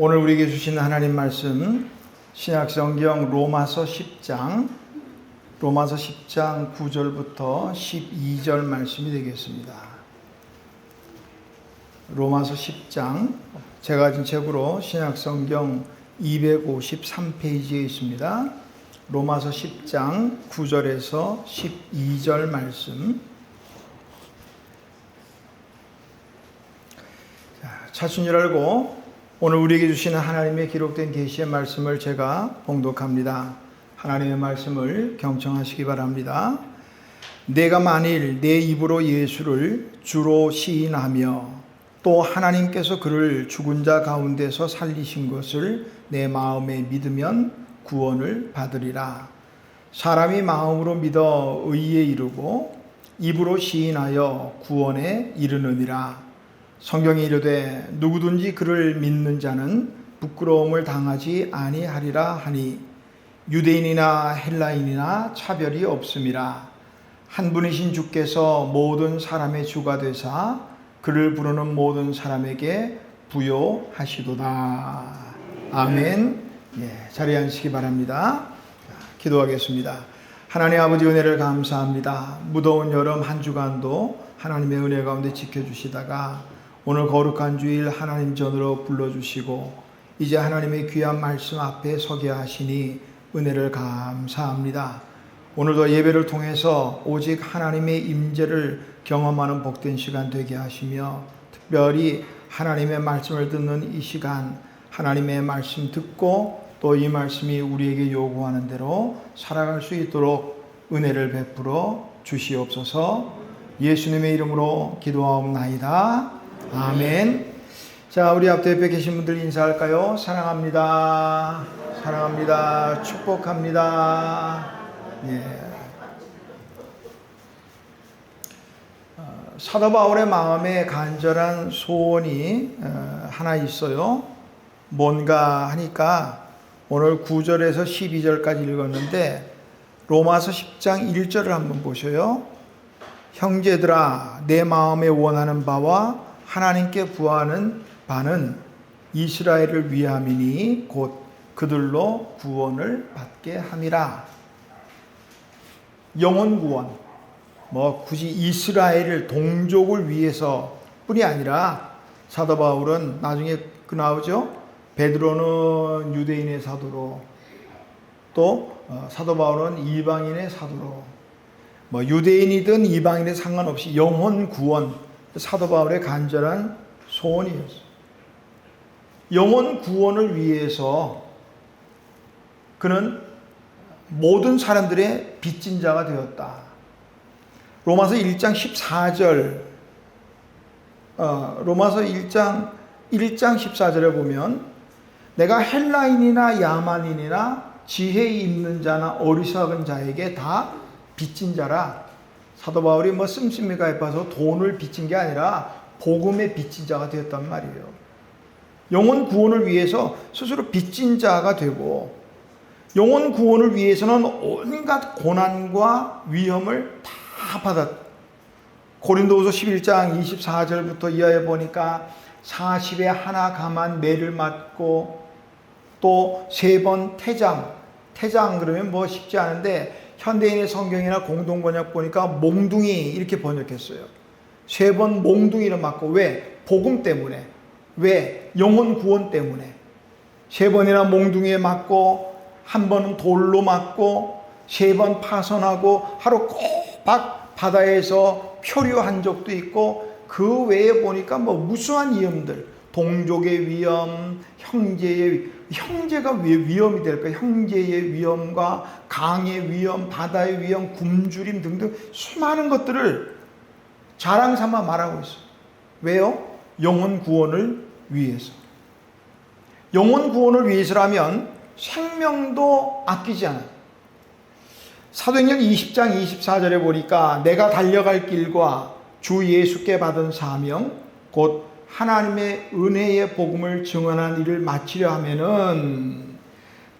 오늘 우리에게 주신 하나님 말씀 신약성경 로마서 10장 9절부터 12절 말씀이 되겠습니다. 로마서 10장 제가 가진 책으로 신약성경 253페이지에 있습니다. 로마서 10장 9절에서 12절 말씀. 차순 줄 알고 오늘 우리에게 주시는 하나님의 기록된 계시의 말씀을 제가 봉독합니다. 하나님의 말씀을 경청하시기 바랍니다. 내가 만일 내 입으로 예수를 주로 시인하며 또 하나님께서 그를 죽은 자 가운데서 살리신 것을 내 마음에 믿으면 구원을 받으리라. 사람이 마음으로 믿어 의에 이르고 입으로 시인하여 구원에 이르느니라. 성경에 이르되 누구든지 그를 믿는 자는 부끄러움을 당하지 아니하리라 하니 유대인이나 헬라인이나 차별이 없음이라. 한 분이신 주께서 모든 사람의 주가 되사 그를 부르는 모든 사람에게 부요하시도다. 아멘. 자리에 앉으시기 바랍니다. 기도하겠습니다. 하나님 아버지 은혜를 감사합니다. 무더운 여름 한 주간도 하나님의 은혜 가운데 지켜주시다가 오늘 거룩한 주일 하나님 전으로 불러주시고 이제 하나님의 귀한 말씀 앞에 서게 하시니 은혜를 감사합니다. 오늘도 예배를 통해서 오직 하나님의 임재를 경험하는 복된 시간 되게 하시며 특별히 하나님의 말씀을 듣는 이 시간 하나님의 말씀 듣고 또 이 말씀이 우리에게 요구하는 대로 살아갈 수 있도록 은혜를 베풀어 주시옵소서. 예수님의 이름으로 기도하옵나이다. 아멘. 자, 우리 앞에 옆에 계신 분들 인사할까요? 사랑합니다. 사랑합니다. 축복합니다. 사도 바울의 마음에 간절한 소원이 하나 있어요. 뭔가 하니까 오늘 9절에서 12절까지 읽었는데 로마서 10장 1절을 한번 보셔요. 형제들아, 내 마음에 원하는 바와 하나님께 구하는 바는 이스라엘을 위함이니 곧 그들로 구원을 받게 함이라. 영혼 구원, 굳이 이스라엘을 동족을 위해서 뿐이 아니라 사도 바울은 나중에 나오죠. 베드로는 유대인의 사도로 또 사도 바울은 이방인의 사도로 유대인이든 이방인에 상관없이 영혼 구원, 사도 바울의 간절한 소원이었어요. 영혼 구원을 위해서 그는 모든 사람들의 빚진 자가 되었다. 로마서 1장 14절, 로마서 1장 14절에 보면 내가 헬라인이나 야만인이나 지혜 있는 자나 어리석은 자에게 다 빚진 자라. 사도 바울이 씀씀이 가입해서 돈을 빚진 게 아니라 복음의 빚진 자가 되었단 말이에요. 영혼 구원을 위해서 스스로 빚진 자가 되고 영혼 구원을 위해서는 온갖 고난과 위험을 다 받았다. 고린도후서 11장 24절부터 이하에 보니까 40에 하나 감한 매를 맞고 또 3번 태장 그러면 쉽지 않은데 현대인의 성경이나 공동번역 보니까 몽둥이 이렇게 번역했어요. 3번 몽둥이를 맞고 왜? 복음 때문에. 왜? 영혼 구원 때문에. 3번이나 몽둥이에 맞고 1번은 돌로 맞고 3번 파손하고 하루 꼬박 바다에서 표류한 적도 있고 그 외에 보니까 무수한 위험들, 동족의 위험, 형제가 왜 위험이 될까? 형제의 위험과 강의 위험, 바다의 위험, 굶주림 등등 수많은 것들을 자랑 삼아 말하고 있어요. 왜요? 영혼 구원을 위해서. 영혼 구원을 위해서라면 생명도 아끼지 않아요. 사도행전 20장 24절에 보니까 내가 달려갈 길과 주 예수께 받은 사명 곧 하나님의 은혜의 복음을 증언한 일을 마치려 하면은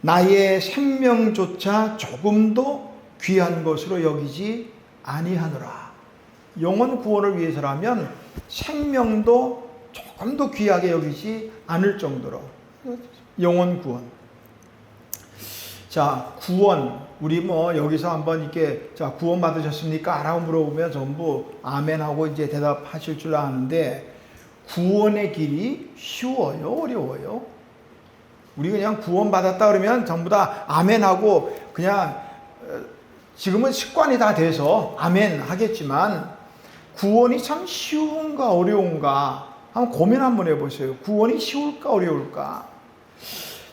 나의 생명조차 조금도 귀한 것으로 여기지 아니하노라. 영혼 구원을 위해서라면 생명도 조금도 귀하게 여기지 않을 정도로 영혼 구원. 자, 구원. 우리 뭐 여기서 한번 이렇게 자, 구원 받으셨습니까? 라고 물어보면 전부 아멘하고 이제 대답하실 줄 아는데 구원의 길이 쉬워요? 어려워요? 우리 그냥 구원 받았다 그러면 전부 다 아멘하고 그냥 지금은 습관이 다 돼서 아멘 하겠지만 구원이 참 쉬운가 어려운가 한번 고민 한번 해보세요. 구원이 쉬울까 어려울까?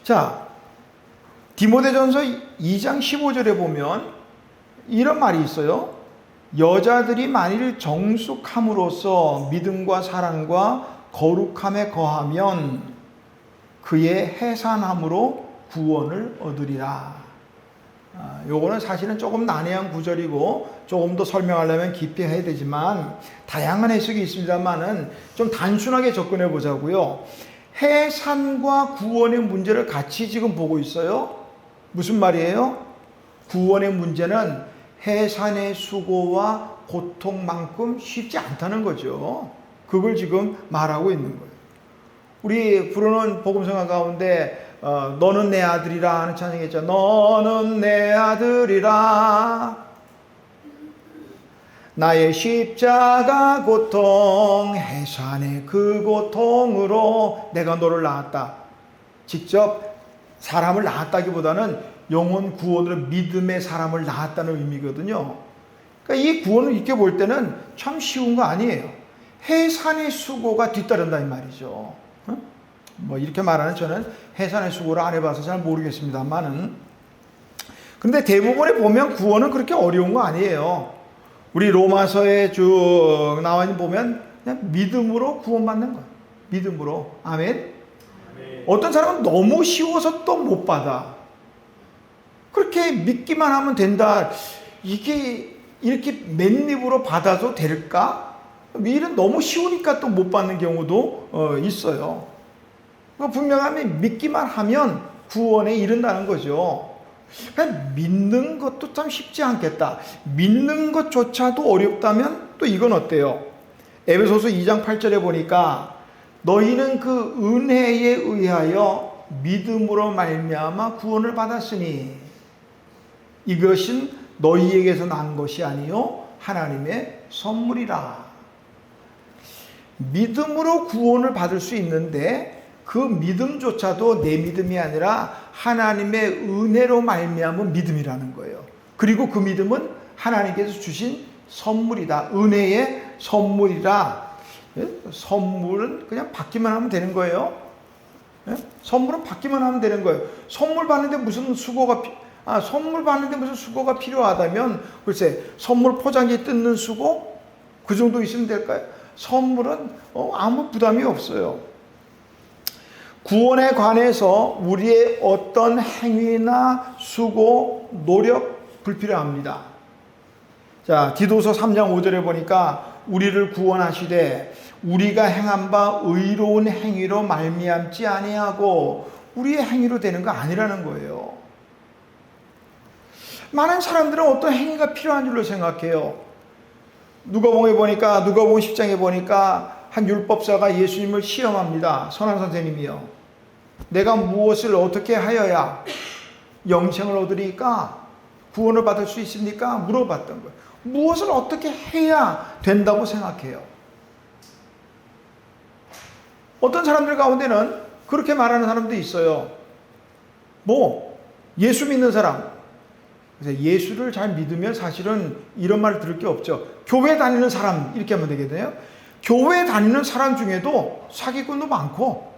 자, 디모데전서 2장 15절에 보면 이런 말이 있어요. 여자들이 만일 정숙함으로써 믿음과 사랑과 거룩함에 거하면 그의 해산함으로 구원을 얻으리라. 요거는 사실은 조금 난해한 구절이고 조금 더 설명하려면 깊이 해야 되지만 다양한 해석이 있습니다만은 좀 단순하게 접근해 보자고요. 해산과 구원의 문제를 같이 지금 보고 있어요. 무슨 말이에요? 구원의 문제는 해산의 수고와 고통만큼 쉽지 않다는 거죠. 그걸 지금 말하고 있는 거예요. 우리 부르는 복음성가 가운데 너는 내 아들이라 하는 찬양이 있죠. 너는 내 아들이라 나의 십자가 고통 해산의 그 고통으로 내가 너를 낳았다. 직접 사람을 낳았다기보다는 영혼 구원으로 믿음의 사람을 낳았다는 의미거든요. 그러니까 이 구원을 이렇게 볼 때는 참 쉬운 거 아니에요. 해산의 수고가 뒤따른다 이 말이죠. 뭐 이렇게 말하는 저는 해산의 수고를 안 해봐서 잘 모르겠습니다만은 근데 대부분에 보면 구원은 그렇게 어려운 거 아니에요. 우리 로마서에 쭉 나와 있는 보면 그냥 믿음으로 구원받는 거예요. 믿음으로. 아멘. 어떤 사람은 너무 쉬워서 또 못 받아. 그렇게 믿기만 하면 된다. 이게 이렇게 맨입으로 받아도 될까? 일은 너무 쉬우니까 또 못 받는 경우도 있어요. 분명하게 믿기만 하면 구원에 이른다는 거죠. 믿는 것도 참 쉽지 않겠다. 믿는 것조차도 어렵다면 또 이건 어때요? 에베소서 2장 8절에 보니까 너희는 그 은혜에 의하여 믿음으로 말미암아 구원을 받았으니 이것은 너희에게서 난 것이 아니요 하나님의 선물이라. 믿음으로 구원을 받을 수 있는데 그 믿음조차도 내 믿음이 아니라 하나님의 은혜로 말미암은 믿음이라는 거예요. 그리고 그 믿음은 하나님께서 주신 선물이다. 은혜의 선물이라. 선물은 그냥 받기만 하면 되는 거예요. 선물은 받기만 하면 되는 거예요. 선물 받는데 무슨 수고가 필요하다면 글쎄 선물 포장지 뜯는 수고 그 정도 있으면 될까요? 선물은 아무 부담이 없어요. 구원에 관해서 우리의 어떤 행위나 수고, 노력 불필요합니다. 자, 디도서 3장 5절에 보니까 우리를 구원하시되 우리가 행한 바 의로운 행위로 말미암지 아니하고 우리의 행위로 되는 거 아니라는 거예요. 많은 사람들은 어떤 행위가 필요한 줄로 생각해요. 누가복음에 보니까 누가복음 10장에 보니까 한 율법사가 예수님을 시험합니다. 선한 선생님이요. 내가 무엇을 어떻게 하여야 영생을 얻으리까? 구원을 받을 수 있습니까? 물어봤던 거예요. 무엇을 어떻게 해야 된다고 생각해요? 어떤 사람들 가운데는 그렇게 말하는 사람도 있어요. 예수 믿는 사람. 그래서 예수를 잘 믿으면 사실은 이런 말을 들을 게 없죠. 교회 다니는 사람 이렇게 하면 되겠네요. 교회 다니는 사람 중에도 사기꾼도 많고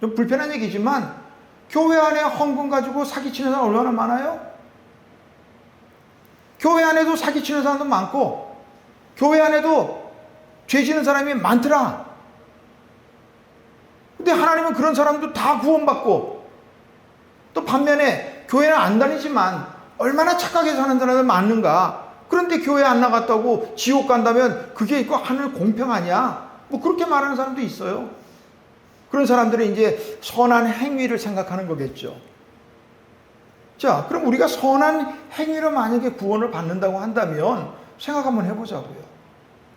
좀 불편한 얘기지만 교회 안에 헌금 가지고 사기치는 사람 얼마나 많아요? 교회 안에도 사기치는 사람도 많고 교회 안에도 죄 지는 사람이 많더라. 근데 하나님은 그런 사람도 다 구원받고 또 반면에 교회는 안 다니지만 얼마나 착하게 사는 사람들 많은가. 그런데 교회 안 나갔다고 지옥 간다면 그게 하늘 공평 아니야? 그렇게 말하는 사람도 있어요. 그런 사람들은 이제 선한 행위를 생각하는 거겠죠. 자, 그럼 우리가 선한 행위로 만약에 구원을 받는다고 한다면 생각 한번 해보자고요.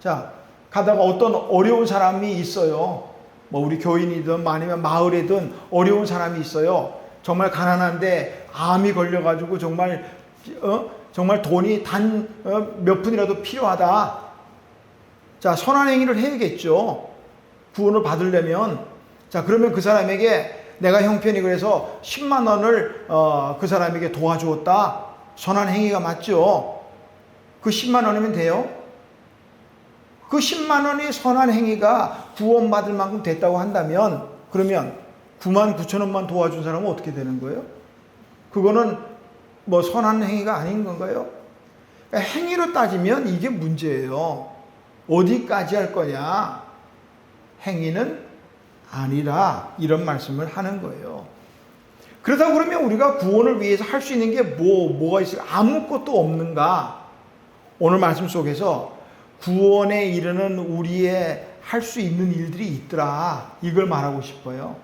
자, 가다가 어떤 어려운 사람이 있어요. 뭐 우리 교인이든 아니면 마을에든 어려운 사람이 있어요. 정말 가난한데 암이 걸려가지고 정말 돈이 단 몇 푼이라도 필요하다. 자, 선한 행위를 해야겠죠. 구원을 받으려면. 자, 그러면 그 사람에게 내가 형편이 그래서 10만 원을 그 사람에게 도와주었다. 선한 행위가 맞죠. 그 10만 원이면 돼요? 그 10만 원이 선한 행위가 구원받을 만큼 됐다고 한다면 그러면 9만 9천 원만 도와준 사람은 어떻게 되는 거예요? 그거는 뭐 선한 행위가 아닌 건가요? 그러니까 행위로 따지면 이게 문제예요. 어디까지 할 거냐? 행위는 아니라 이런 말씀을 하는 거예요. 그러다 그러면 우리가 구원을 위해서 할 수 있는 게 뭐가 있을까? 아무것도 없는가? 오늘 말씀 속에서 구원에 이르는 우리의 할 수 있는 일들이 있더라. 이걸 말하고 싶어요.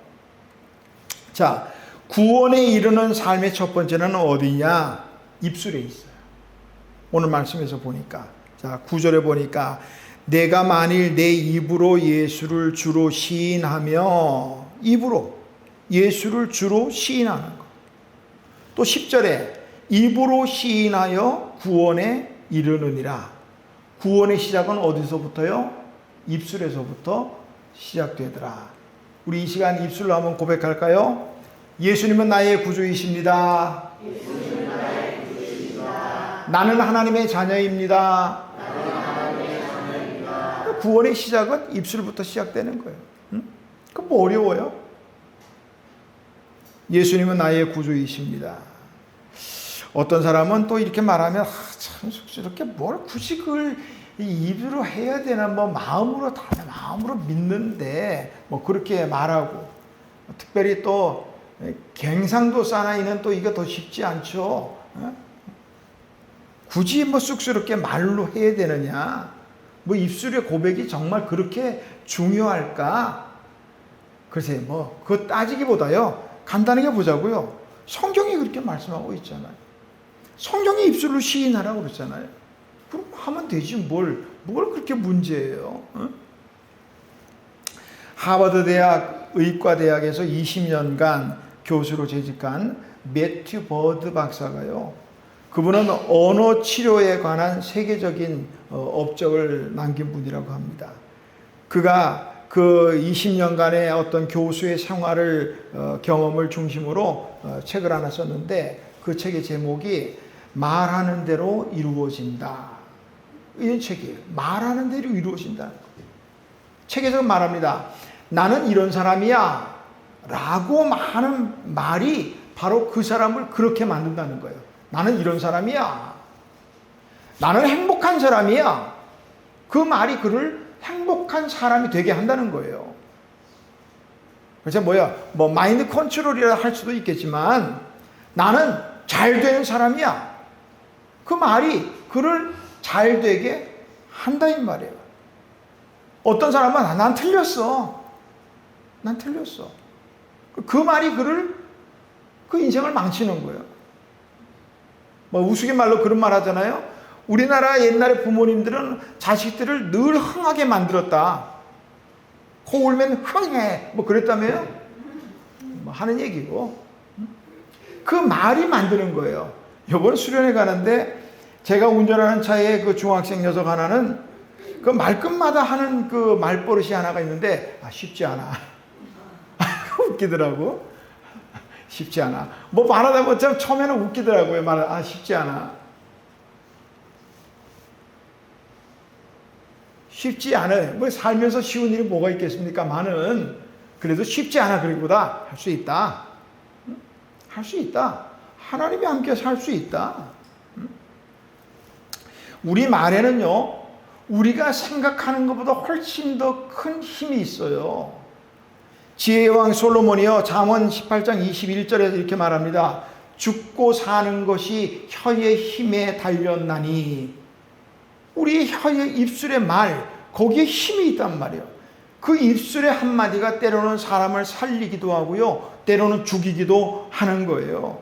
자, 구원에 이르는 삶의 첫 번째는 어디냐? 입술에 있어요. 오늘 말씀에서 보니까. 자, 9절에 보니까 내가 만일 내 입으로 예수를 주로 시인하며 입으로 예수를 주로 시인하는 것. 또 10절에 입으로 시인하여 구원에 이르느니라. 구원의 시작은 어디서부터요? 입술에서부터 시작되더라. 우리 이 시간 입술로 한번 고백할까요? 예수님은 나의 구주이십니다. 나는 하나님의 자녀입니다. 구원의 시작은 입술부터 시작되는 거예요. 그럼 뭐 어려워요? 예수님은 나의 구주이십니다. 어떤 사람은 또 이렇게 말하면 참 쑥스럽게 뭘 굳이 그걸 입으로 해야 되나, 뭐 마음으로 믿는데 뭐 그렇게 말하고, 특별히 또 갱상도 사나이는 또 이게 더 쉽지 않죠. 굳이 뭐 쑥스럽게 말로 해야 되느냐? 뭐 입술의 고백이 정말 그렇게 중요할까? 글쎄, 뭐 그거 따지기보다요, 간단하게 보자고요. 성경이 그렇게 말씀하고 있잖아요. 성경이 입술로 시인하라고 그러잖아요. 그럼 하면 되지 뭘 그렇게 문제예요. 응? 하버드 대학 의과대학에서 20년간 교수로 재직한 매튜 버드 박사가요, 그분은 언어 치료에 관한 세계적인 업적을 남긴 분이라고 합니다. 그가 그 20년간의 어떤 교수의 생활을 경험을 중심으로 책을 하나 썼는데, 그 책의 제목이 말하는 대로 이루어진다. 이런 책이에요. 말하는 대로 이루어진다. 책에서 말합니다. 나는 이런 사람이야 라고 하는 말이 바로 그 사람을 그렇게 만든다는 거예요. 나는 이런 사람이야. 나는 행복한 사람이야. 그 말이 그를 행복한 사람이 되게 한다는 거예요. 그래서 뭐 마인드 컨트롤이라 할 수도 있겠지만, 나는 잘 되는 사람이야. 그 말이 그를 잘 되게 한다 이 말이에요. 어떤 사람은 난 틀렸어. 난 틀렸어. 그 말이 그를, 그 인생을 망치는 거예요. 뭐 우스갯말로 그런 말 하잖아요. 우리나라 옛날에 부모님들은 자식들을 늘 흥하게 만들었다. 코 울면 흥해. 뭐 그랬다며요? 뭐 하는 얘기고. 그 말이 만드는 거예요. 요번 수련회 가는데 제가 운전하는 차에 그 중학생 녀석 하나는 그 말끝마다 하는 그 말버릇이 하나가 있는데, 쉽지 않아. 웃기더라고. 쉽지 않아. 뭐 말하다 보면 처음에는 웃기더라고요. 쉽지 않아. 쉽지 않아요. 뭐 살면서 쉬운 일이 뭐가 있겠습니까? 많은. 그래도 쉽지 않아. 그리고보다 할 수 있다. 할 수 있다. 하나님이 함께 살 수 있다. 우리 말에는요, 우리가 생각하는 것보다 훨씬 더 큰 힘이 있어요. 지혜의 왕 솔로몬이요, 잠언 18장 21절에서 이렇게 말합니다. 죽고 사는 것이 혀의 힘에 달렸나니. 우리 혀의 입술의 말, 거기에 힘이 있단 말이에요. 그 입술의 한마디가 때로는 사람을 살리기도 하고요, 때로는 죽이기도 하는 거예요.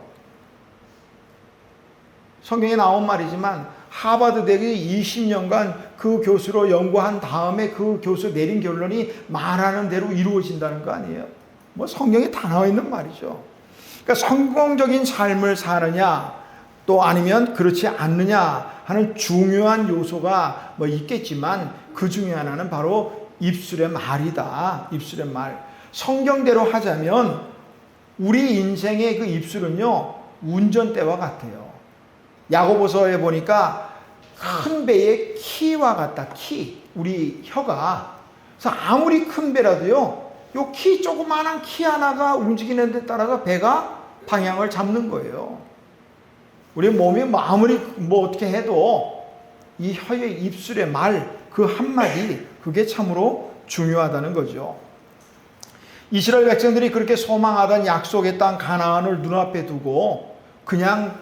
성경에 나온 말이지만 하버드 대학에 20년간 그 교수로 연구한 다음에 그 교수 내린 결론이 말하는 대로 이루어진다는 거 아니에요? 뭐 성경에 다 나와 있는 말이죠. 그러니까 성공적인 삶을 사느냐 또 아니면 그렇지 않느냐 하는 중요한 요소가 뭐 있겠지만 그 중에 하나는 바로 입술의 말이다. 입술의 말. 성경대로 하자면 우리 인생의 그 입술은요 운전대와 같아요. 야고보서에 보니까 큰 배의 키와 같다. 키. 우리 혀가. 그래서 아무리 큰 배라도요. 요 키 조그마한 키 하나가 움직이는 데 따라서 배가 방향을 잡는 거예요. 우리 몸이 뭐 아무리 뭐 어떻게 해도 이 혀의 입술의 말 그 한마디 그게 참으로 중요하다는 거죠. 이스라엘 백성들이 그렇게 소망하던 약속의 땅 가나안을 눈앞에 두고 그냥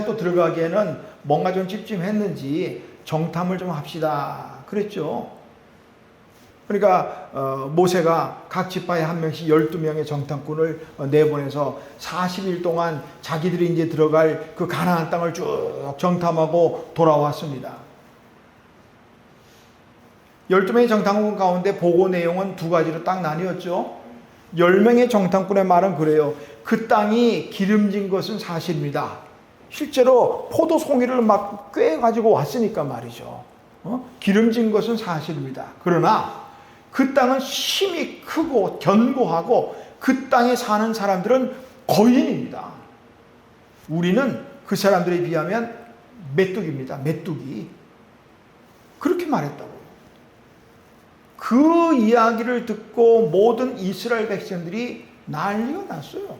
또 들어가기에는 뭔가 좀 찝찝했는지 정탐을 좀 합시다 그랬죠. 그러니까 모세가 각 지파에 한 명씩 12명의 정탐꾼을 내보내서 40일 동안 자기들이 이제 들어갈 그 가나안 땅을 쭉 정탐하고 돌아왔습니다. 12명의 정탐꾼 가운데 보고 내용은 두 가지로 딱 나뉘었죠. 10명의 정탐꾼의 말은 그래요. 그 땅이 기름진 것은 사실입니다. 실제로 포도 송이를 막 꿰가지고 왔으니까 말이죠. 기름진 것은 사실입니다. 그러나 그 땅은 힘이 크고 견고하고 그 땅에 사는 사람들은 거인입니다. 우리는 그 사람들에 비하면 메뚜기입니다. 메뚜기. 그렇게 말했다고요. 그 이야기를 듣고 모든 이스라엘 백성들이 난리가 났어요.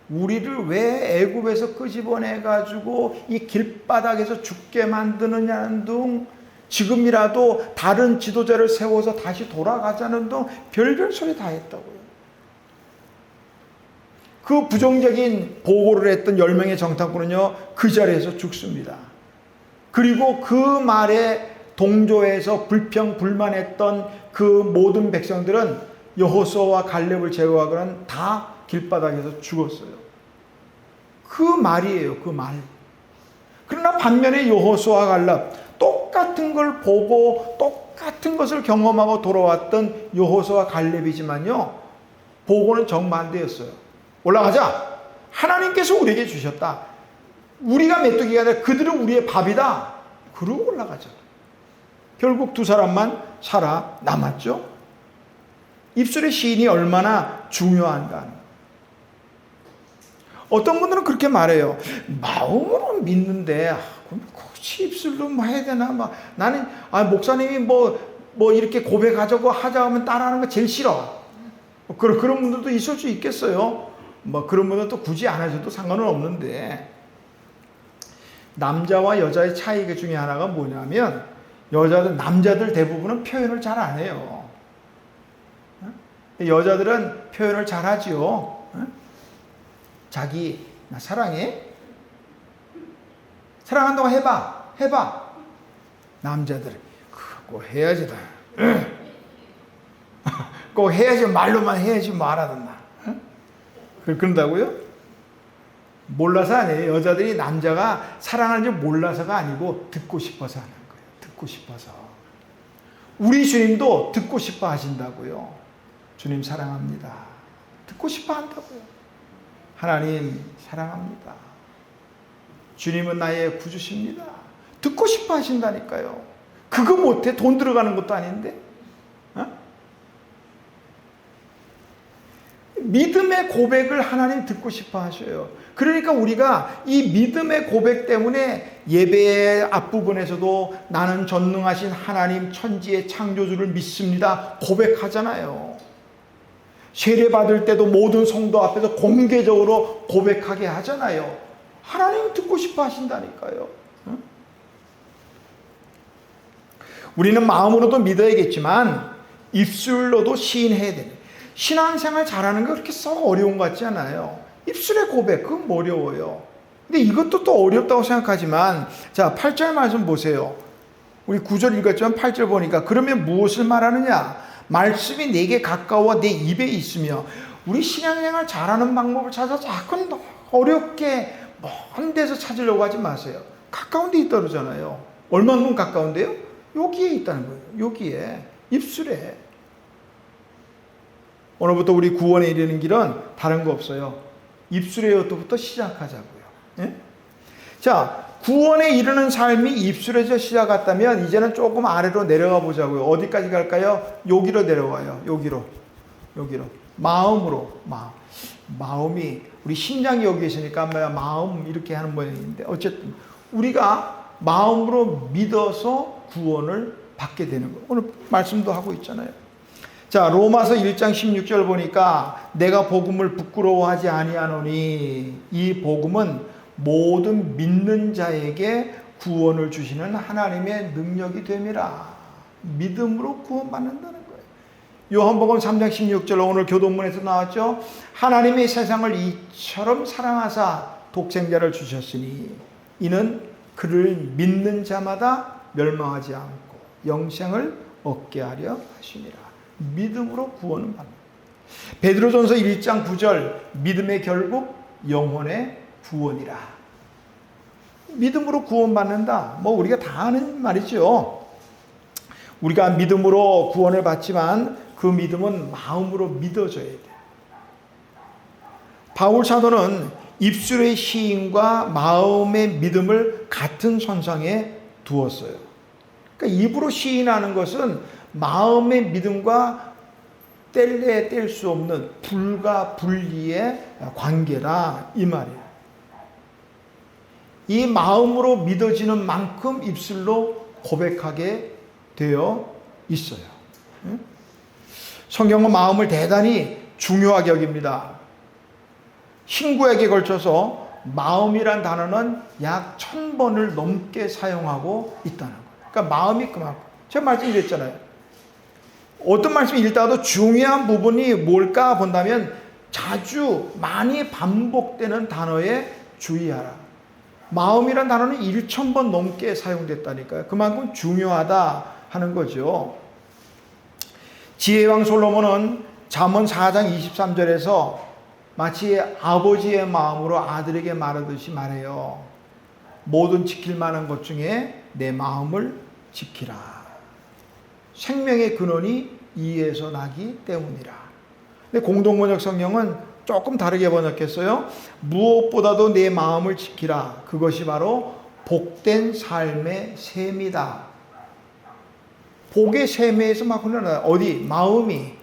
우리를 왜 애굽에서 끄집어내가지고 이 길바닥에서 죽게 만드느냐는 등 지금이라도 다른 지도자를 세워서 다시 돌아가자는 등 별별 소리 다 했다고요. 그 부정적인 보고를 했던 10명의 정탐꾼은요 그 자리에서 죽습니다. 그리고 그 말에 동조해서 불평불만했던 그 모든 백성들은 여호수아와 갈렙을 제거하고는 다 길바닥에서 죽었어요. 그 말이에요. 그 말. 그러나 반면에 여호수아와 갈렙 똑같은 걸 보고 똑같은 것을 경험하고 돌아왔던 여호수아와 갈렙이지만요 보고는 정반대였어요. 올라가자. 하나님께서 우리에게 주셨다. 우리가 메뚜기가 아니라 그들은 우리의 밥이다. 그러고 올라가자. 결국 두 사람만 살아남았죠. 입술의 시인이 얼마나 중요한가. 어떤 분들은 그렇게 말해요. 마음으로 믿는데 굳이 입술로 뭐 해야 되나? 나는 목사님이 뭐 이렇게 고백하자고 하자 하면 따라하는 거 제일 싫어. 그런 분들도 있을 수 있겠어요. 뭐 그런 분들도 굳이 안 하셔도 상관은 없는데 남자와 여자의 차이 중에 하나가 뭐냐면 남자들 대부분은 표현을 잘 안 해요. 여자들은 표현을 잘 하지요. 자기 나 사랑해? 사랑한다고 해봐. 남자들 그거 해야지 다. 꼭 해야지 말로만 해야지 뭐 알아듣나. 그런다고요? 몰라서 아니에요. 여자들이 남자가 사랑하는지 몰라서가 아니고 듣고 싶어서 하는 거예요. 듣고 싶어서. 우리 주님도 듣고 싶어 하신다고요. 주님 사랑합니다. 듣고 싶어 한다고요. 하나님 사랑합니다. 주님은 나의 구주십니다. 듣고 싶어 하신다니까요. 그거 못해? 돈 들어가는 것도 아닌데. 믿음의 고백을 하나님 듣고 싶어 하셔요. 그러니까 우리가 이 믿음의 고백 때문에 예배의 앞부분에서도 나는 전능하신 하나님 천지의 창조주를 믿습니다 고백하잖아요. 세례 받을 때도 모든 성도 앞에서 공개적으로 고백하게 하잖아요. 하나님 듣고 싶어 하신다니까요. 우리는 마음으로도 믿어야겠지만 입술로도 시인해야 돼요. 신앙생활 잘하는 거 그렇게 썩 어려운 것 같지 않아요. 입술의 고백 그건 어려워요. 근데 이것도 또 어렵다고 생각하지만 자 8절 말씀 보세요. 우리 9절 읽었지만 8절 보니까 그러면 무엇을 말하느냐? 말씀이 내게 가까워 내 입에 있으며. 우리 신앙생활 잘하는 방법을 찾아서 자꾸 어렵게 먼 데서 찾으려고 하지 마세요. 가까운 데 있다 그러잖아요. 얼만큼 가까운데요? 여기에 있다는 거예요. 여기에, 입술에. 오늘부터 우리 구원에 이르는 길은 다른 거 없어요. 입술에부터 시작하자고요. 예? 자, 구원에 이르는 삶이 입술에서 시작했다면 이제는 조금 아래로 내려가 보자고요. 어디까지 갈까요? 여기로 내려와요. 여기로. 마음으로. 마음이 우리 심장이 여기 있으니까 마음 이렇게 하는 모양인데 어쨌든 우리가 마음으로 믿어서 구원을 받게 되는 거예요. 오늘 말씀도 하고 있잖아요. 자, 로마서 1장 16절 보니까 내가 복음을 부끄러워하지 아니하노니 이 복음은 모든 믿는 자에게 구원을 주시는 하나님의 능력이 됨이라. 믿음으로 구원받는다는 거예요. 요한복음 3장 16절 오늘 교동문에서 나왔죠. 하나님이 세상을 이처럼 사랑하사 독생자를 주셨으니 이는 그를 믿는 자마다 멸망하지 않고 영생을 얻게 하려 하심이라. 믿음으로 구원은 받는다. 베드로전서 1장 9절 믿음의 결국 영혼의 구원이라. 믿음으로 구원받는다. 우리가 다 아는 말이죠. 우리가 믿음으로 구원을 받지만 그 믿음은 마음으로 믿어져야 돼. 바울 사도는 입술의 시인과 마음의 믿음을 같은 선상에 두었어요. 그러니까 입으로 시인하는 것은 마음의 믿음과 뗄래야 뗄 수 없는 불가분리의 관계라 이 말이에요. 이 마음으로 믿어지는 만큼 입술로 고백하게 되어 있어요. 성경은 마음을 대단히 중요하게 여깁니다. 신구약에 걸쳐서 마음이란 단어는 약 1000번을 넘게 사용하고 있다는 거예요. 그러니까 마음이 그만큼. 제가 말씀드렸잖아요. 어떤 말씀 읽다가도 중요한 부분이 뭘까 본다면 자주 많이 반복되는 단어에 주의하라. 마음이란 단어는 1000번 넘게 사용됐다니까요. 그만큼 중요하다 하는 거죠. 지혜왕 솔로몬은 잠언 4장 23절에서 마치 아버지의 마음으로 아들에게 말하듯이 말해요. 모든 지킬 만한 것 중에 내 마음을 지키라. 생명의 근원이 이에서 나기 때문이라. 근데 공동번역 성경은 조금 다르게 번역했어요. 무엇보다도 내 마음을 지키라. 그것이 바로 복된 삶의 셈이다. 복의 셈에서 막 흘러나요. 어디? 마음이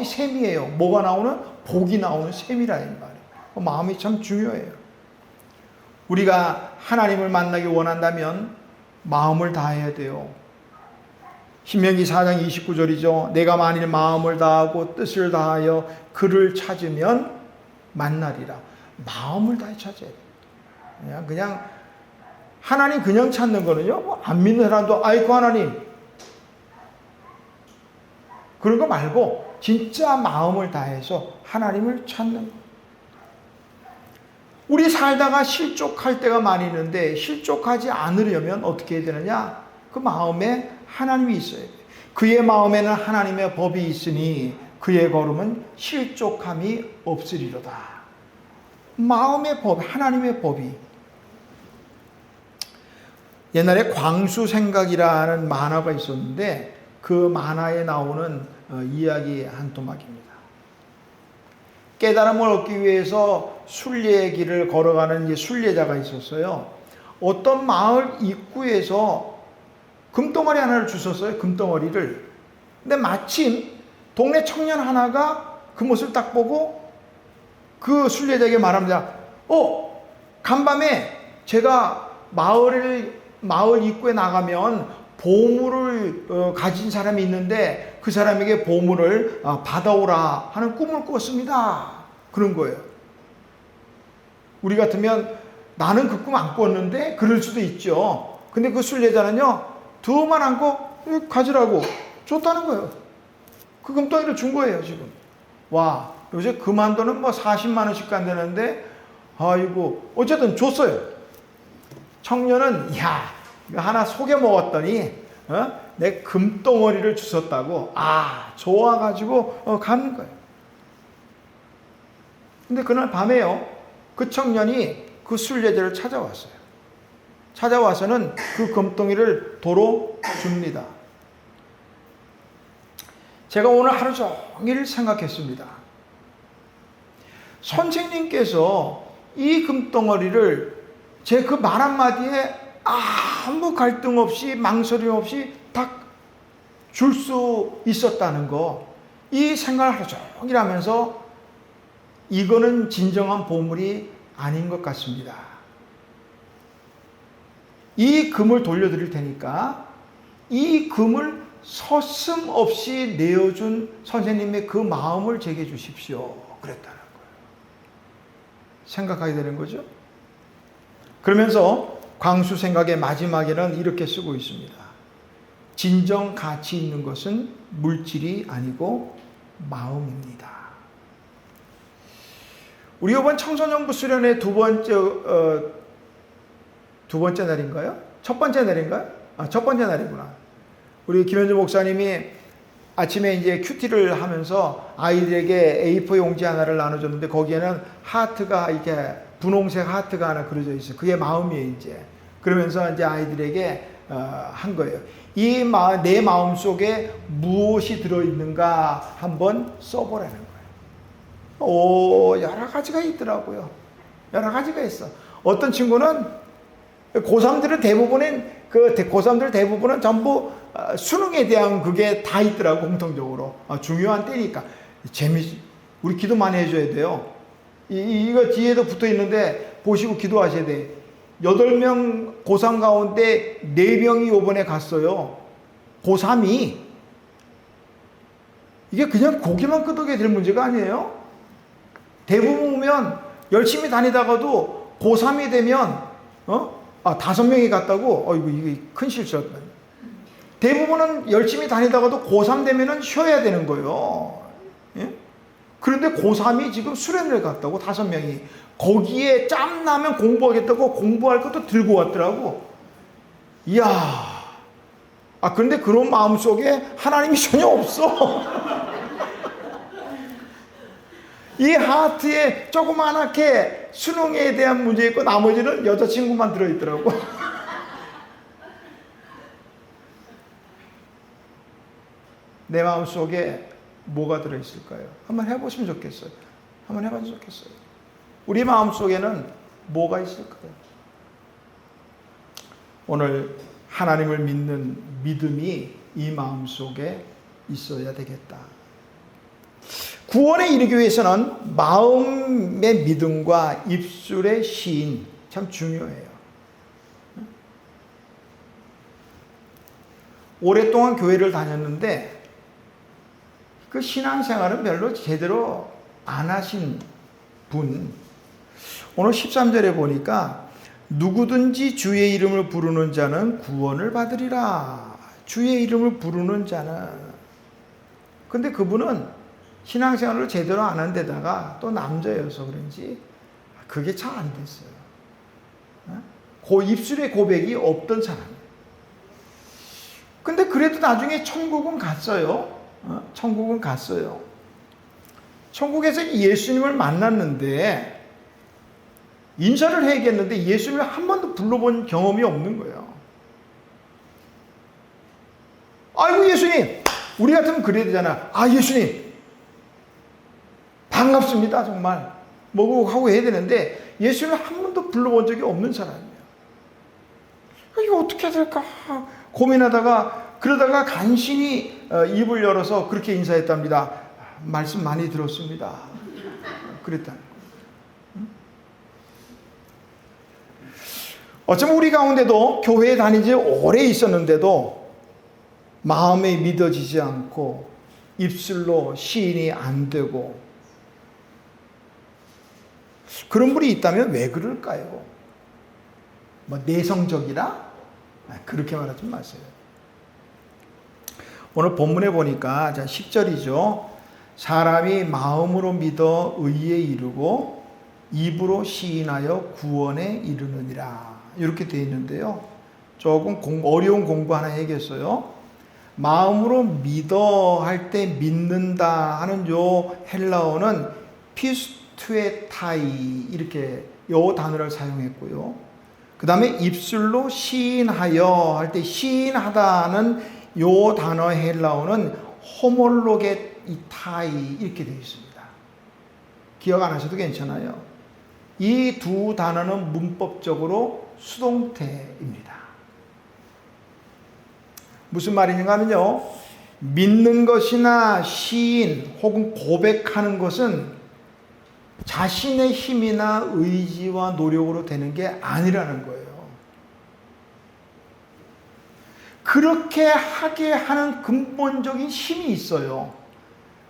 셈이에요. 뭐가 나오는? 복이 나오는 셈이라 이 말이에요. 마음이 참 중요해요. 우리가 하나님을 만나기 원한다면 마음을 다해야 돼요. 신명기 4장 29절이죠. 내가 만일 마음을 다하고 뜻을 다하여 그를 찾으면 만나리라. 마음을 다해 찾아야 돼요. 그냥 하나님 그냥 찾는 거는요. 안 믿는 사람도 아이고 하나님 그런 거 말고 진짜 마음을 다해서 하나님을 찾는 거. 우리 살다가 실족할 때가 많이 있는데 실족하지 않으려면 어떻게 해야 되느냐? 그 마음에 하나님이 있어야 돼. 그의 마음에는 하나님의 법이 있으니 그의 걸음은 실족함이 없으리로다. 마음의 법, 하나님의 법이. 옛날에 광수생각이라는 만화가 있었는데 그 만화에 나오는 이야기 한 토막입니다. 깨달음을 얻기 위해서 순례의 길을 걸어가는 순례자가 있었어요. 어떤 마을 입구에서 금덩어리 하나를 주셨어요. 금덩어리를. 근데 마침 동네 청년 하나가 그 모습을 딱 보고 그 순례자에게 말합니다. 간밤에 제가 마을 입구에 나가면 보물을 가진 사람이 있는데 그 사람에게 보물을 받아오라 하는 꿈을 꿨습니다. 그런 거예요. 우리 같으면 나는 그 꿈 안 꿨는데 그럴 수도 있죠. 근데 그 순례자는요. 두만 안고 가지라고 줬다는 거예요. 그 금덩이를 준 거예요 지금. 와 요새 금한도는 40만 원씩 안 되는데 아이고 어쨌든 줬어요. 청년은 이거 하나 속여 먹었더니 내 금덩어리를 주셨다고 좋아가지고 가는 거예요. 근데 그날 밤에요 그 청년이 그 순례자를 찾아왔어요. 찾아와서는 그 금덩이를 도로 줍니다. 제가 오늘 하루 종일 생각했습니다. 선생님께서 이 금덩어리를 제 그 말 한마디에 아무 갈등 없이 망설임 없이 딱 줄 수 있었다는 거, 이 생각을 하루 종일 하면서 이거는 진정한 보물이 아닌 것 같습니다. 이 금을 돌려드릴 테니까 이 금을 서슴없이 내어준 선생님의 그 마음을 제게 주십시오. 그랬다는 거예요. 생각하게 되는 거죠. 그러면서 광수 생각의 마지막에는 이렇게 쓰고 있습니다. 진정 가치 있는 것은 물질이 아니고 마음입니다. 우리 이번 청소년부 수련회 두 번째 날인가요? 첫 번째 날인가요? 첫 번째 날이구나. 우리 김현주 목사님이 아침에 이제 큐티를 하면서 아이들에게 A4 용지 하나를 나눠줬는데 거기에는 하트가 이렇게 분홍색 하트가 하나 그려져 있어요. 그게 마음이에요, 이제. 그러면서 이제 아이들에게 한 거예요. 내 마음 속에 무엇이 들어있는가 한번 써보라는 거예요. 여러 가지가 있더라고요. 여러 가지가 있어. 어떤 친구는 고3들은 대부분은 전부 수능에 대한 그게 다 있더라고, 공통적으로. 중요한 때니까. 우리 기도 많이 해줘야 돼요. 이거 뒤에도 붙어 있는데 보시고 기도하셔야 돼. 8명 고3 가운데 4명이 요번에 갔어요. 고3이. 이게 그냥 고기만 끄덕여야 될 문제가 아니에요. 대부분 보면 열심히 다니다가도 고3이 되면 5명이 갔다고? 이게 큰 실수였다. 대부분은 열심히 다니다가도 고3 되면은 쉬어야 되는 거예요. 예? 그런데 고3이 지금 수련회를 갔다고, 5명이. 거기에 짬나면 공부하겠다고 공부할 것도 들고 왔더라고. 이야. 그런데 그런 마음 속에 하나님이 전혀 없어. 이 하트에 조그만하게 수능에 대한 문제 있고 나머지는 여자친구만 들어있더라고. 내 마음 속에 뭐가 들어있을까요? 한번 해보시면 좋겠어요. 한번 해봤으면 좋겠어요. 우리 마음 속에는 뭐가 있을까요? 오늘 하나님을 믿는 믿음이 이 마음 속에 있어야 되겠다. 구원에 이르기 위해서는 마음의 믿음과 입술의 시인 참 중요해요. 오랫동안 교회를 다녔는데 그 신앙생활은 별로 제대로 안 하신 분, 오늘 13절에 보니까 누구든지 주의 이름을 부르는 자는 구원을 받으리라. 주의 이름을 부르는 자는. 근데 그분은 신앙생활을 제대로 안 한 데다가 또 남자여서 그런지 그게 잘 안 됐어요. 입술의 고백이 없던 사람이에요. 근데 그래도 나중에 천국은 갔어요. 천국은 갔어요. 천국에서 예수님을 만났는데 인사를 해야겠는데 예수님을 한 번도 불러본 경험이 없는 거예요. 아이고 예수님, 우리 같으면 그래야 되잖아. 예수님 반갑습니다 정말 뭐 하고 해야 되는데 예수님을 한 번도 불러본 적이 없는 사람이에요. 이거 어떻게 해야 될까 고민하다가 그러다가 간신히 입을 열어서 그렇게 인사했답니다. 말씀 많이 들었습니다. 그랬다. 어쩌면 우리 가운데도 교회에 다닌 지 오래 있었는데도 마음에 믿어지지 않고 입술로 시인이 안 되고 그런 분이 있다면 왜 그럴까요? 내성적이라? 그렇게 말하지 마세요. 오늘 본문에 보니까 10절이죠. 사람이 마음으로 믿어 의에 이르고 입으로 시인하여 구원에 이르느니라. 이렇게 되어 있는데요. 조금 어려운 공부 하나 해야겠어요. 마음으로 믿어 할 때 믿는다 하는 요 헬라어는 피스투에타이 이렇게 요 단어를 사용했고요. 그 다음에 입술로 시인하여 할 때 시인하다는 요 단어 헬라어는 호몰로게이타이 이렇게 되어 있습니다. 기억 안 하셔도 괜찮아요. 이 두 단어는 문법적으로 수동태입니다. 무슨 말이냐 하면요, 믿는 것이나 시인 혹은 고백하는 것은 자신의 힘이나 의지와 노력으로 되는 게 아니라는 거예요. 그렇게 하게 하는 근본적인 힘이 있어요.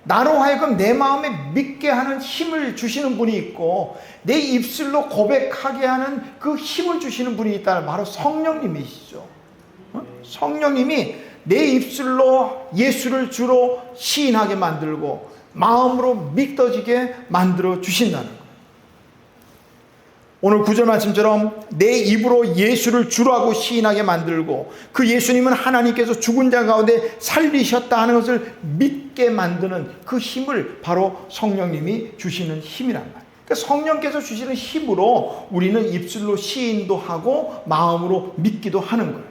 나로 하여금 내 마음에 믿게 하는 힘을 주시는 분이 있고, 내 입술로 고백하게 하는 그 힘을 주시는 분이 있다. 바로 성령님이시죠. 성령님이 내 입술로 예수를 주로 시인하게 만들고 마음으로 믿어지게 만들어 주신다는 거예요. 오늘 구절 말씀처럼 내 입으로 예수를 주라고 시인하게 만들고, 그 예수님은 하나님께서 죽은 자 가운데 살리셨다 하는 것을 믿게 만드는 그 힘을 바로 성령님이 주시는 힘이란 말이에요. 그러니까 성령께서 주시는 힘으로 우리는 입술로 시인도 하고 마음으로 믿기도 하는 거예요.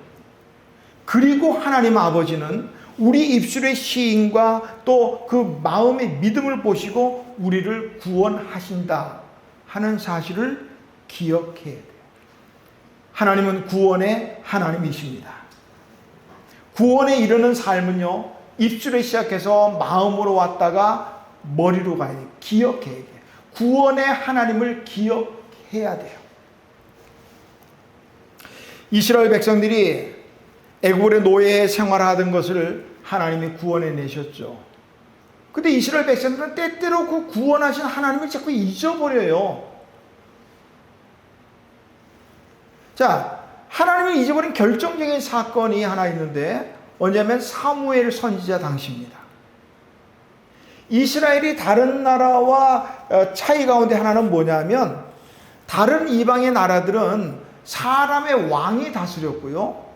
그리고 하나님 아버지는 우리 입술의 시인과 또 그 마음의 믿음을 보시고 우리를 구원하신다 하는 사실을 기억해야 돼요. 하나님은 구원의 하나님이십니다. 구원에 이르는 삶은요, 입술에 시작해서 마음으로 왔다가 머리로 가야 돼요. 기억해야 돼요. 구원의 하나님을 기억해야 돼요. 이스라엘 백성들이 애굽의 노예에 생활하던 것을 하나님이 구원해 내셨죠. 근데 이스라엘 백성들은 때때로 그 구원하신 하나님을 자꾸 잊어버려요. 자, 하나님을 잊어버린 결정적인 사건이 하나 있는데, 언제냐면 사무엘 선지자 당시입니다. 이스라엘이 다른 나라와 차이 가운데 하나는 뭐냐면, 다른 이방의 나라들은 사람의 왕이 다스렸고요,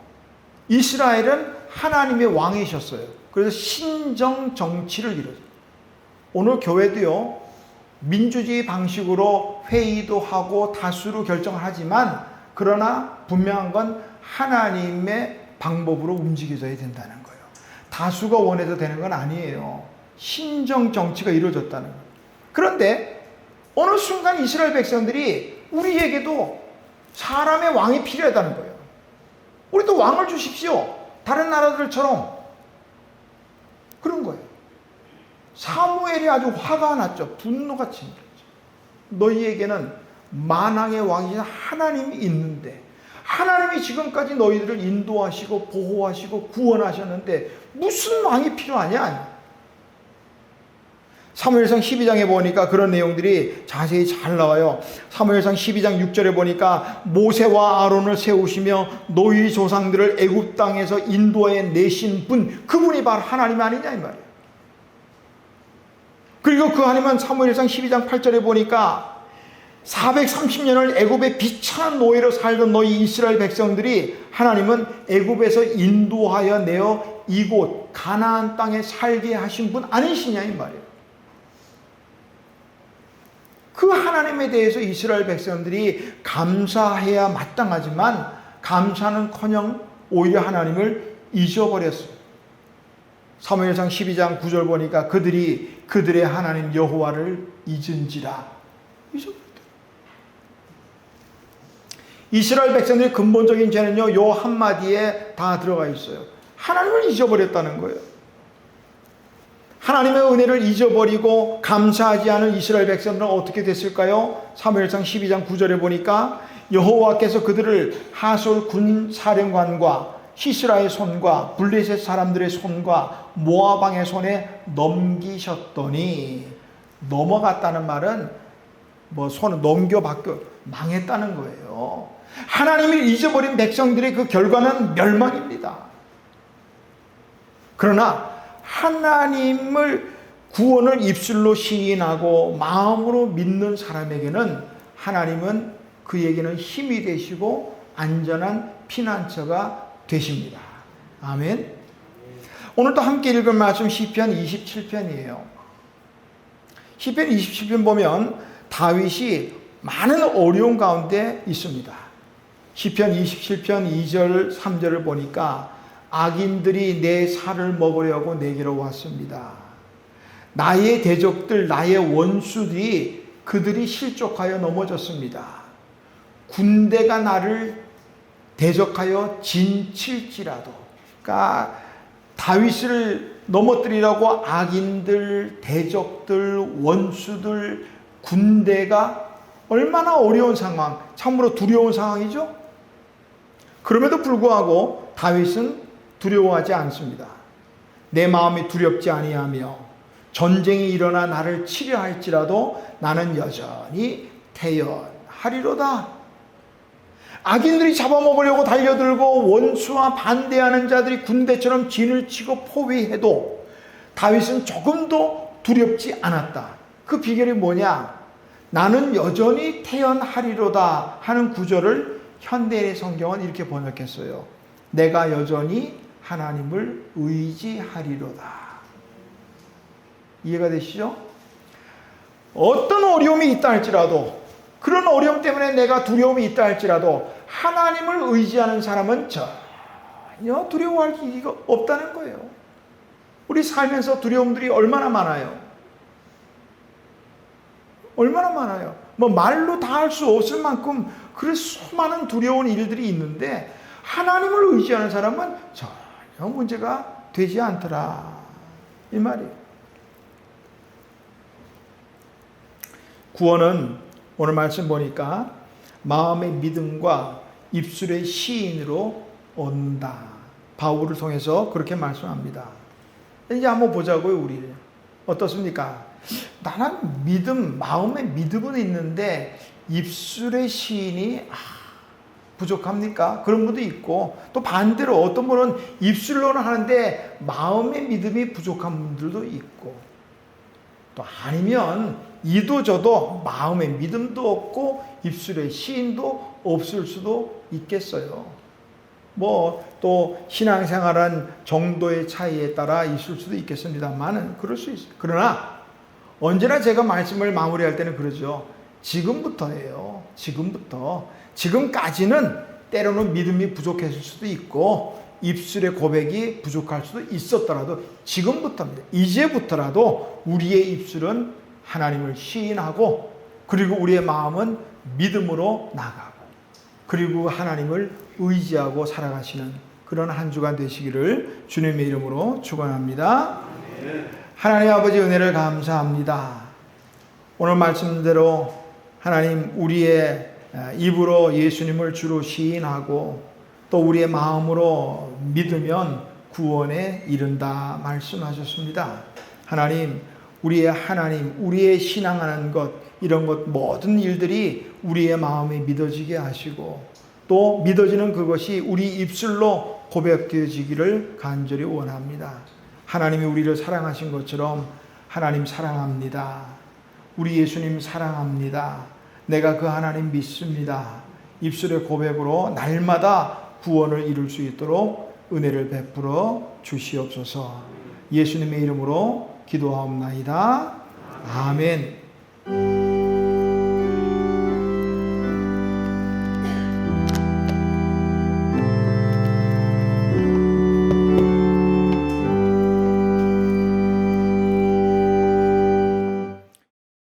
이스라엘은 하나님의 왕이셨어요. 그래서 신정 정치를 이루어요. 오늘 교회도요, 민주주의 방식으로 회의도 하고 다수로 결정을 하지만, 그러나 분명한 건 하나님의 방법으로 움직여져야 된다는 거예요. 다수가 원해서 되는 건 아니에요. 신정 정치가 이루어졌다는 거예요. 그런데 어느 순간 이스라엘 백성들이 우리에게도 사람의 왕이 필요하다는 거예요. 우리도 왕을 주십시오. 다른 나라들처럼. 그런 거예요. 사무엘이 아주 화가 났죠. 분노가 친 거죠. 너희에게는 만왕의 왕이신 하나님이 있는데, 하나님이 지금까지 너희들을 인도하시고 보호하시고 구원하셨는데 무슨 왕이 필요하냐? 사무엘상 12장에 보니까 그런 내용들이 자세히 잘 나와요. 사무엘상 12장 6절에 보니까 모세와 아론을 세우시며 너희 조상들을 애굽 땅에서 인도해 내신 분, 그분이 바로 하나님 아니냐 이 말이에요. 그리고 그 하나님은 사무엘상 12장 8절에 보니까 430년을 애굽의 비참한 노예로 살던 너희 이스라엘 백성들이 하나님은 애굽에서 인도하여 내어 이곳 가나안 땅에 살게 하신 분 아니시냐 이 말이에요. 그 하나님에 대해서 이스라엘 백성들이 감사해야 마땅하지만 감사는커녕 오히려 하나님을 잊어버렸어요. 사무엘상 12장 9절 보니까 그들이 그들의 하나님 여호와를 잊은지라. 잊어버렸어요. 이스라엘 백성들의 근본적인 죄는요, 요 한마디에 다 들어가 있어요. 하나님을 잊어버렸다는 거예요. 하나님의 은혜를 잊어버리고 감사하지 않은 이스라엘 백성들은 어떻게 됐을까요? 사무엘상 12장 9절에 보니까 여호와께서 그들을 하솔 군 사령관과 시스라의 손과 블레셋 사람들의 손과 모압 왕의 손에 넘기셨더니, 넘어갔다는 말은 뭐 손을 넘겨받고 망했다는 거예요. 하나님을 잊어버린 백성들의 그 결과는 멸망입니다. 그러나 하나님을 구원을 입술로 시인하고 마음으로 믿는 사람에게는 하나님은 그에게는 힘이 되시고 안전한 피난처가 되십니다. 아멘. 오늘도 함께 읽을 말씀 시편 27편이에요. 시편 27편 보면 다윗이 많은 어려움 가운데 있습니다. 시편 27편 2절 3절을 보니까 악인들이 내 살을 먹으려고 내게로 왔습니다. 나의 대적들, 나의 원수들이 그들이 실족하여 넘어졌습니다. 군대가 나를 대적하여 진칠지라도, 그러니까 다윗을 넘어뜨리라고 악인들, 대적들, 원수들, 군대가 얼마나 어려운 상황, 참으로 두려운 상황이죠. 그럼에도 불구하고 다윗은 두려워하지 않습니다. 내 마음이 두렵지 아니하며 전쟁이 일어나 나를 치려 할지라도 나는 여전히 태연하리로다. 악인들이 잡아먹으려고 달려들고 원수와 반대하는 자들이 군대처럼 진을 치고 포위해도 다윗은 조금도 두렵지 않았다. 그 비결이 뭐냐? 나는 여전히 태연하리로다 하는 구절을 현대의 성경은 이렇게 번역했어요. 내가 여전히 하나님을 의지하리로다. 이해가 되시죠? 어떤 어려움이 있다 할지라도, 그런 어려움 때문에 내가 두려움이 있다 할지라도 하나님을 의지하는 사람은 전혀 두려워할 이유가 없다는 거예요. 우리 살면서 두려움들이 얼마나 많아요. 얼마나 많아요. 뭐 말로 다 할 수 없을 만큼 그런 수많은 두려운 일들이 있는데 하나님을 의지하는 사람은 전혀 문제가 되지 않더라, 이 말이에요. 구원은 오늘 말씀 보니까 마음의 믿음과 입술의 시인으로 온다. 바울을 통해서 그렇게 말씀합니다. 이제 한번 보자고요, 우리. 어떻습니까? 나는 믿음, 마음의 믿음은 있는데 입술의 시인이 부족합니까? 그런 분도 있고, 또 반대로 어떤 분은 입술로는 하는데 마음의 믿음이 부족한 분들도 있고, 또 아니면 이도 저도 마음의 믿음도 없고 입술의 시인도 없을 수도 있겠어요. 뭐 또 신앙생활한 정도의 차이에 따라 있을 수도 있겠습니다만은 그럴 수 있어요. 그러나 언제나 제가 말씀을 마무리할 때는 그러죠. 지금부터예요. 지금까지는 때로는 믿음이 부족했을 수도 있고 입술의 고백이 부족할 수도 있었더라도 지금부터입니다. 이제부터라도 우리의 입술은 하나님을 시인하고, 그리고 우리의 마음은 믿음으로 나가고, 그리고 하나님을 의지하고 살아가시는 그런 한 주간 되시기를 주님의 이름으로 축원합니다. 하나님 아버지 은혜를 감사합니다. 오늘 말씀대로 하나님 우리의 입으로 예수님을 주로 시인하고 또 우리의 마음으로 믿으면 구원에 이른다 말씀하셨습니다. 하나님, 우리의 신앙하는 것, 이런 것 모든 일들이 우리의 마음에 믿어지게 하시고 또 믿어지는 그것이 우리 입술로 고백되어지기를 간절히 원합니다. 하나님이 우리를 사랑하신 것처럼 하나님 사랑합니다. 우리 예수님 사랑합니다. 내가 그 하나님 믿습니다. 입술의 고백으로 날마다 구원을 이룰 수 있도록 은혜를 베풀어 주시옵소서. 예수님의 이름으로 기도하옵나이다. 아멘.